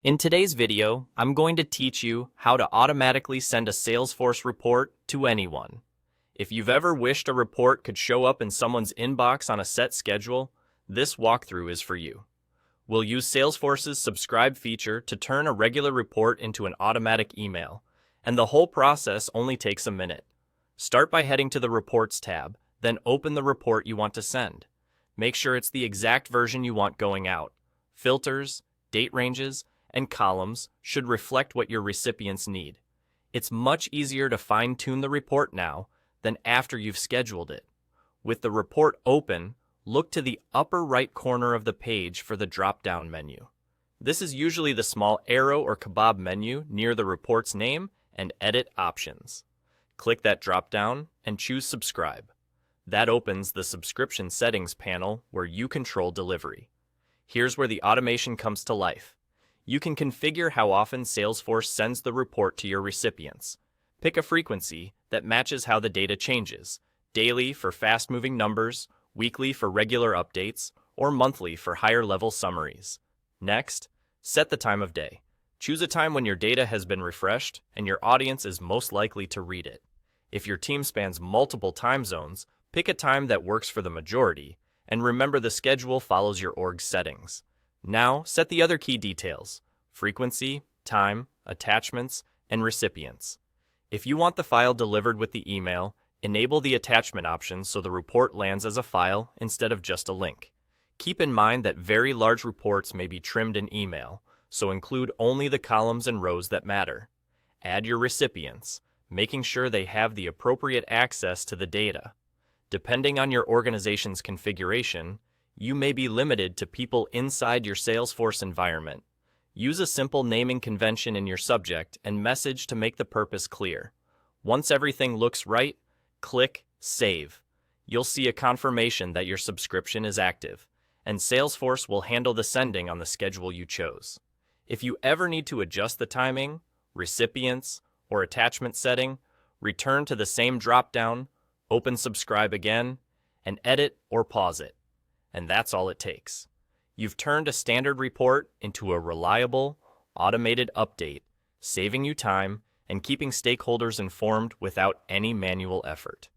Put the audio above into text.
In today's video, I'm going to teach you how to automatically send a Salesforce report to anyone. If you've ever wished a report could show up in someone's inbox on a set schedule, this walkthrough is for you. We'll use Salesforce's subscribe feature to turn a regular report into an automatic email, and the whole process only takes a minute. Start by heading to the Reports tab, then open the report you want to send. Make sure it's the exact version you want going out. Filters, date ranges, and columns should reflect what your recipients need. It's much easier to fine-tune the report now than after you've scheduled it. With the report open, look to the upper right corner of the page for the drop-down menu. This is usually the small arrow or kebab menu near the report's name and edit options. Click that drop-down and choose Subscribe. That opens the subscription settings panel where you control delivery. Here's where the automation comes to life. You can configure how often Salesforce sends the report to your recipients. Pick a frequency that matches how the data changes: daily for fast-moving numbers, weekly for regular updates, or monthly for higher-level summaries. Next, set the time of day. Choose a time when your data has been refreshed and your audience is most likely to read it. If your team spans multiple time zones, pick a time that works for the majority, and remember the schedule follows your org's settings. Now, set the other key details: frequency, time, attachments, and recipients. If you want the file delivered with the email, enable the attachment option so the report lands as a file instead of just a link. Keep in mind that very large reports may be trimmed in email, so include only the columns and rows that matter. Add your recipients, making sure they have the appropriate access to the data. Depending on your organization's configuration, you may be limited to people inside your Salesforce environment. Use a simple naming convention in your subject and message to make the purpose clear. Once everything looks right, click Save. You'll see a confirmation that your subscription is active, and Salesforce will handle the sending on the schedule you chose. If you ever need to adjust the timing, recipients, or attachment setting, return to the same drop-down, open Subscribe again, and edit or pause it. And that's all it takes. You've turned a standard report into a reliable, automated update, saving you time and keeping stakeholders informed without any manual effort.